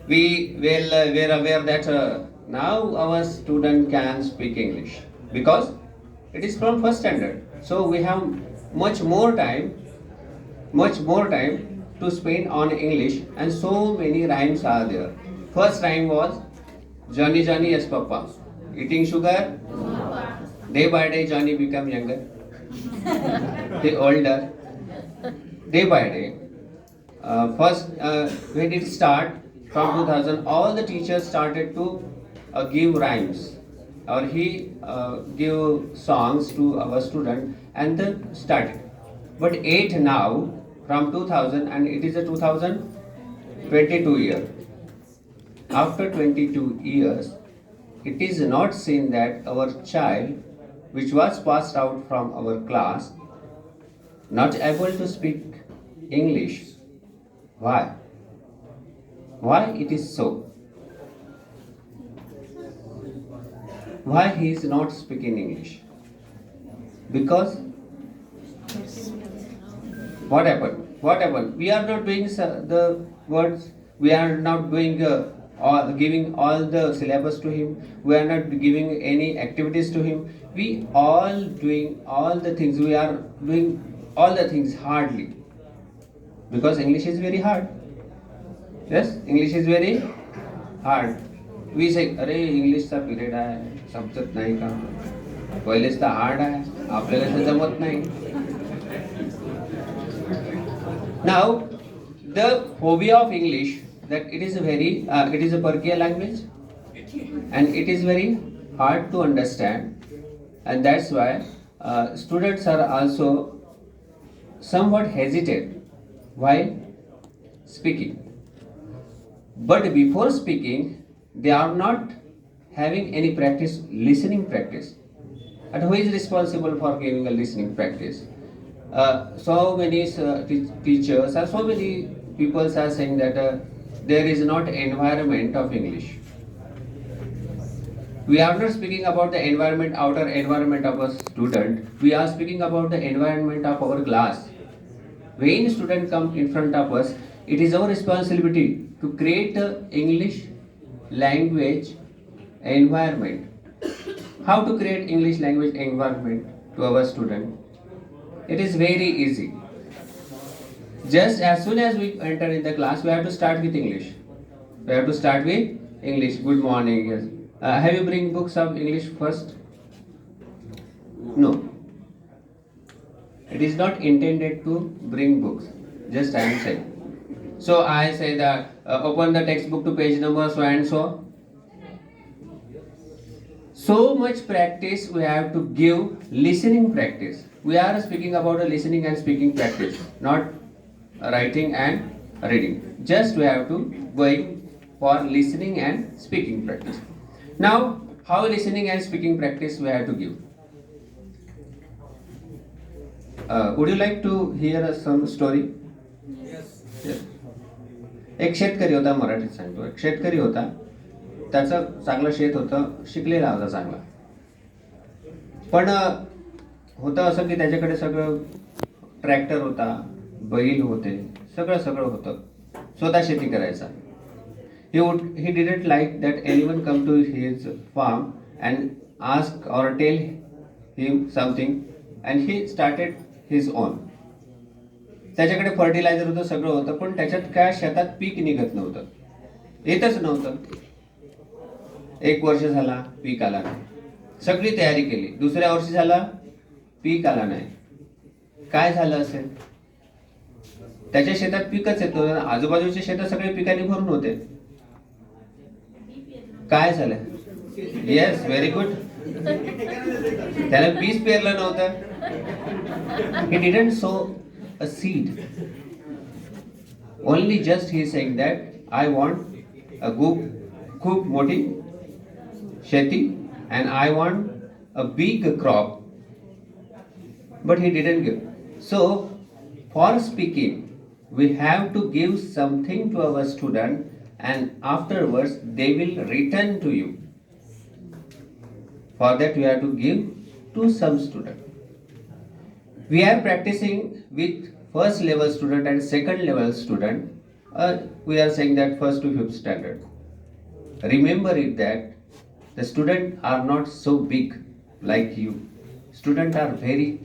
were aware that now our student can speak English because it is from first standard. So we have much more time, much more time to spend on English, and so many rhymes are there. First rhyme was Johnny Johnny yes Papa, eating sugar. Day by day Johnny become younger, the older. Day by day. First, when it start from 2000, all the teachers started to give rhymes, or he give songs to our student, and then started. But 8 now from 2000, and it is a 2022 year. After 22 years, it is not seen that our child, which was passed out from our class, not able to speak English. Why? Why it is so? Why he is not speaking English? Because what happened? What happened? We are not doing the words. We are not doing giving all the syllabus to him. We are not giving any activities to him. We all doing all the things. We are doing all the things hardly, because English is very hard. Yes, English is very hard. We say, अरे इंग्लिशचा period आहे, समजत नाही का? पहिलेच तर hard आहे, आपल्याला तर जमत नाही. Now, the phobia of English, that it is a Perkian language, and it is very hard to understand, and that's why students are also somewhat hesitate while speaking. But before speaking, they are not having any practice, listening practice. And who is responsible for giving a listening practice? So many teachers or so many people are saying that there is not environment of English. We are not speaking about the environment, outer environment of a student. We are speaking about the environment of our class. When student come in front of us, it is our responsibility to create a English language environment. How to create English language environment to our student? It is very easy. Just as soon as we enter in the class, we have to start with English. We have to start with English. Good morning. Yes. Have you bring books of English first? No. It is not intended to bring books. Just I am saying. So I say that open the textbook to page number so and so. So much practice we have to give listening practice. We are speaking about a listening and speaking practice, not writing and reading. Just we have to go for listening and speaking practice. Now, how listening and speaking practice we have to give? Would you like to hear some story? Yes. एक शेतकरी होता, मराठीत सांगतो. एक शेतकरी होता, त्याचं चांगलं शेत होतं, शिकलेला होता चांगला. पण होतं असं की त्याच्याकडे सगळं ट्रॅक्टर होता, बैल होते, सगळं होतं. स्वतः शेती करायचा. He didn't like that anyone come to his farm and ask or tell him something, and he started his own. त्याच्याकडे फर्टिलायझर होतं, सगळं होतं, पण त्याच्यात काय शेतात पीक निघत नव्हतं, येतच नव्हतं. 1 वर्ष झाला, पीक आला नाही. सगळी तयारी केली, दुसऱ्या वर्षी झाला, पीक आला नाही. काय झालं असेल? त्याच्या शेतात पीकच येत नव्हतं, आजूबाजूचे शेत सगळे पिकांनी भरून होते. काय झालं? Yes, very good. त्याला बीज पेरलं नव्हतं. He didn't sow a seed. Only just he is saying that I want a खूप मोठी शेती and I want a big crop. But he didn't give. So for speaking, we have to give something to our student, and afterwards they will return to you. For that we have to give to some student. We are practicing with first level student and second level student. We are saying that first to fifth standard. Remember it that the students are not so big like you. Students are very,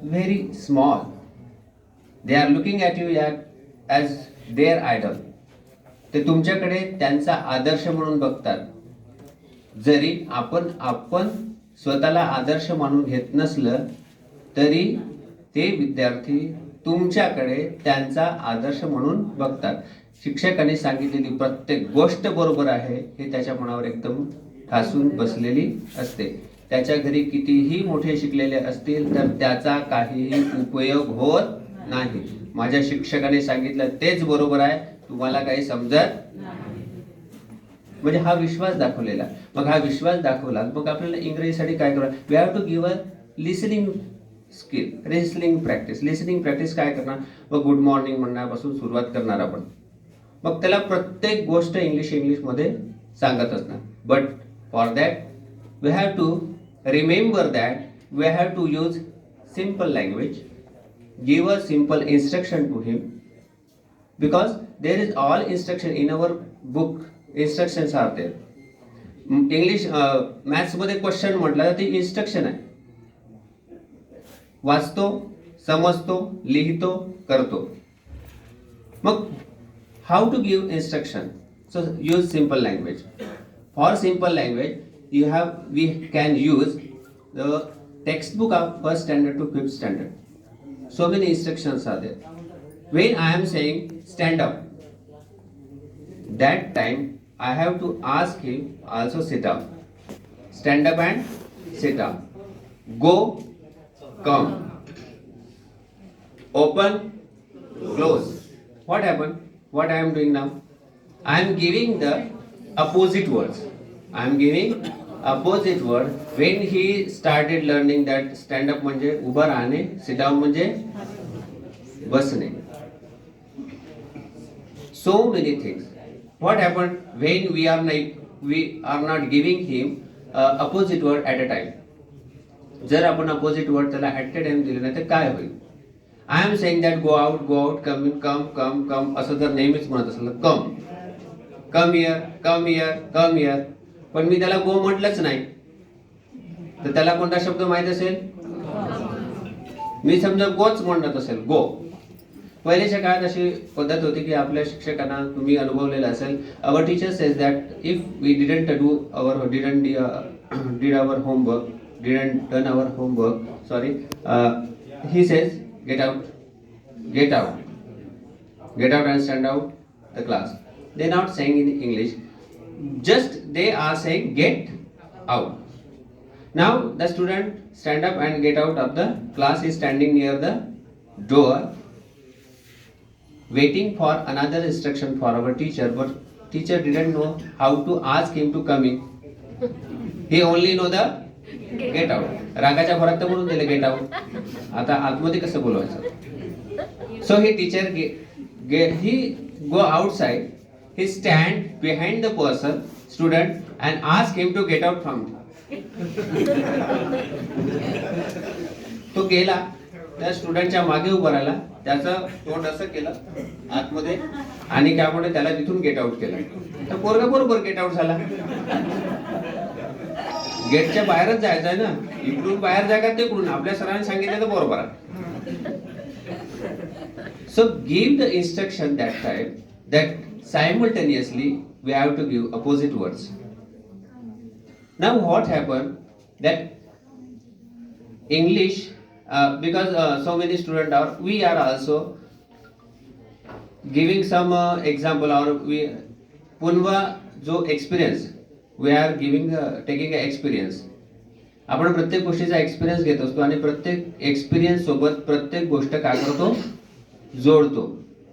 very small. They are looking at you as their idol. ते तुमच्याकडे त्यांचा आदर्श म्हणून बघतात. जरी आपण आपण स्वतःला आदर्श मानून घेत नसलं तरी ते विद्यार्थी तुमच्याकडे त्यांचा आदर्श म्हणून बघतात. शिक्षकांनी सांगितलेली प्रत्येक गोष्ट बरोबर आहे हे त्याच्या मनावर एकदम ठासून बसलेली असते. त्याच्या घरी कितीही मोठे शिकलेले असतील तर त्याचा काहीही उपयोग होत नाही. माझ्या शिक्षकाने सांगितलं तेच बरोबर आहे, तुम्हाला काही समजत म्हणजे हा विश्वास दाखवलेला. मग हा विश्वास दाखवला मग आपल्याला इंग्रजीसाठी काय करावं? We have to give a listening skill, listening practice. Listening practice काय करणार? मग गुड मॉर्निंग म्हणण्यापासून सुरुवात करणार आपण. मग त्याला प्रत्येक गोष्ट इंग्लिशमध्ये सांगत असणार. But for that we have to remember that we have to use simple language, give a simple instruction to him, because there is all instruction in our book, instructions are there. English maths मध्ये question म्हटलं तर ते instruction आहे. वाचतो, समजतो, लिहितो, करतो. मग how to give instruction? So use simple language. For simple language we can use the textbook of first standard to fifth standard. So many instructions are there. When I am saying stand up, that time I have to ask him also sit up. Stand up and sit up. Go, come. Open, close. What happened? What I am doing now? I am giving the opposite words. I am giving opposite word. When he started learning that stand up म्हणजे उभं राहणे, sit down म्हणजे बसणे. So many things. What happened when we are not giving him opposite word at a time? जर आपण opposite word त्याला at a time दिले नाही तर काय होईल? I am saying that go out, come in, come असं जर नेहमीच म्हणत असेल come here. पण मी त्याला गो म्हटलंच नाही तर त्याला कोणता शब्द माहित असेल? मी समजा गोच म्हणत असेल, गो. पहिल्याच्या काळात अशी पद्धत होती की आपल्या शिक्षकांना तुम्ही अनुभवलेलं असेल. Our teacher says that if we didn't done our homework, sorry, he says get out and stand out the class. They not saying in English, just they are saying get out. Now the student stand up and get out of the class, is standing near the door waiting for another instruction for our teacher, but teacher didn't know how to ask him to come in. He only know the get out. रागाच्या भरात तर म्हणून दिले get out. आता आतमध्ये कसं बोलवायचं? So he teacher he go outside, he stand behind the person, student, and ask him to get out from. तो गेला त्या स्टुडंटच्या मागे उभा राहिला, त्याचं तोंड असं केलं आतमध्ये आणि त्यामुळे त्याला तिथून गेट आउट केलं. तर पोरगा बरोबर गेट आउट झाला. गेटच्या बाहेरच जायचं आहे ना, इकडून बाहेर जागा तिकडून आपल्या सरांनी सांगितलं तर बरोबर आहे. So give the instruction that time, that simultaneously we have to give opposite words. Now what happened that English, because so many students are, we are also giving some example, or we punva जो experience we are giving taking a experience. आपण प्रत्येक गोष्टीचा experience घेत असतो आणि प्रत्येक experience सोबत प्रत्येक गोष्ट काय करतो? जोडतो.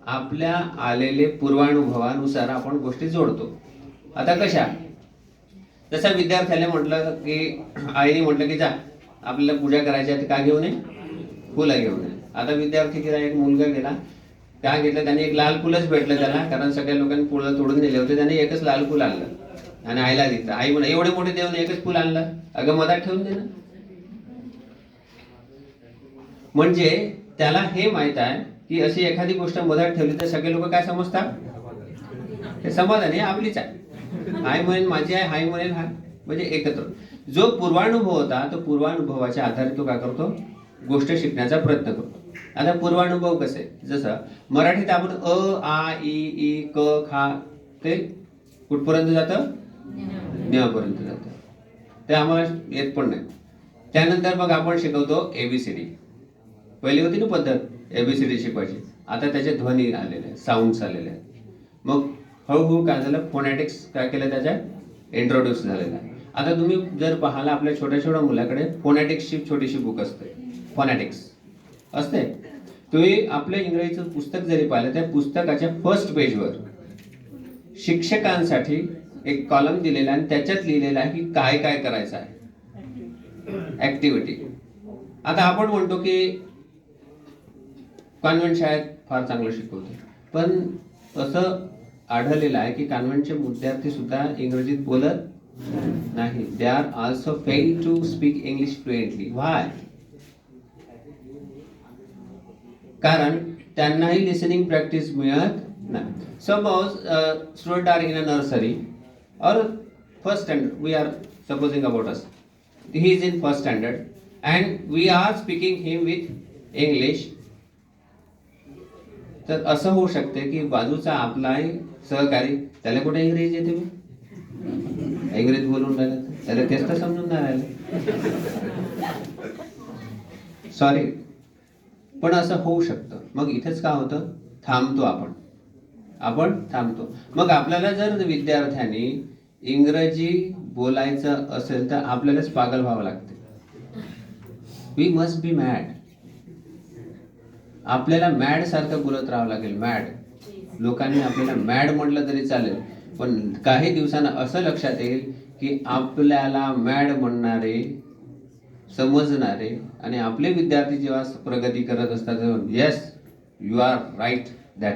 आपल्या आलेले पूर्वानुभवानुसार आपण गोष्टी जोडतो. आता कशा? जसं विद्यार्थ्याला म्हटलं की आईने म्हटलं की जा आपल्याला पूजा करायची आहे, काय घेऊन ये? फुलं घेऊन ये. आता विद्यार्थी गेला, एक मुलगा गेला, काय घेतलं त्याने? एक लाल फुलच भेटलं त्याला, कारण सगळ्या लोकांनी फुलं तोडून दिले होते. त्याने एकच लाल फुल आणलं आणि आईला दिलं. आई म्हणे एवढे मोठे देऊन एकच फुल आणलं, अगं मधात ठेवून दे ना. म्हणजे त्याला हे माहित आहे की अशी एखादी गोष्ट मधात ठेवली तर सगळे लोक काय समजतात? हे समाधान, हे आपलीच आहे. हाय म्हणेन माझी आहे, हाय म्हणेन हाय, म्हणजे एकत्र. जो पूर्वानुभव होता तो पूर्वानुभवाच्या आधारे तो काय करतो, गोष्ट शिकण्याचा प्रयत्न करतो. आता पूर्वानुभव कसे, जसं मराठीत आपण अ आ इ ई क खा ते कुठपर्यंत जातं, न्यापर्यंत जातं, ते आम्हाला येत पण नाही. त्यानंतर मग आपण शिकवतो एबीसीडी. पहिली होती ना पद्धत एबीसीडी शिकवायची, आता त्याचे ध्वनी आलेले आहेत, साऊंड्स आलेले आहेत. मग हळूहळू काय झालं, फोनॅटिक्स काय केलं, त्याच्यात इंट्रोड्यूस झालेलं आहे. आता तुम्ही जर पाहाल आपल्या छोट्या छोट्या मुलाकडे फोनॅटिक्सची छोटीशी बुक असते, फोनॅटिक्स असते. तुम्ही आपल्या इंग्रजीचं पुस्तक जरी पाहिलं, त्या पुस्तकाच्या फर्स्ट पेजवर शिक्षकांसाठी एक कॉलम दिलेला आहे आणि त्याच्यात लिहिलेलं आहे की काय काय करायचं आहे, ऍक्टिव्हिटी. आता आपण म्हणतो की कॉन्व्हेंट शाळेत फार चांगलं शिकवतो, पण असं आढळलेलं आहे की कॉन्व्हेंटचे विद्यार्थी सुद्धा इंग्रजीत बोलत नाही. They are also fail to speak English fluently. Why? कारण त्यांनाही लिसनिंग प्रॅक्टिस मिळत नाही. Suppose student are in a nursery or first standard, we are supposing about us, he is in first standard and we are speaking him with English. तर असं होऊ शकते की बाजूचा आपलाही सहकारी त्याला कुठे इंग्रजी येते, मी इंग्रजी बोलून राहिला, त्याला तेच तर समजून नाही राहिलं, सॉरी. पण असं होऊ शकतं. मग इथेच काय होतं, थांबतो आपण थांबतो. मग आपल्याला जर विद्यार्थ्यांनी इंग्रजी बोलायचं असेल तर आपल्यालाच पागल व्हावं लागते. We must be mad. आपल्याला मॅड सारखं बोलत राहावं लागेल. मॅड लोकांनी आपल्याला मॅड म्हटलं तरी चालेल, पण काही दिवसांना असं लक्षात येईल की आपल्याला मॅड म्हणणारे, समजणारे आणि आपले विद्यार्थी जेव्हा प्रगती करत असतात, येस यू आर राईट,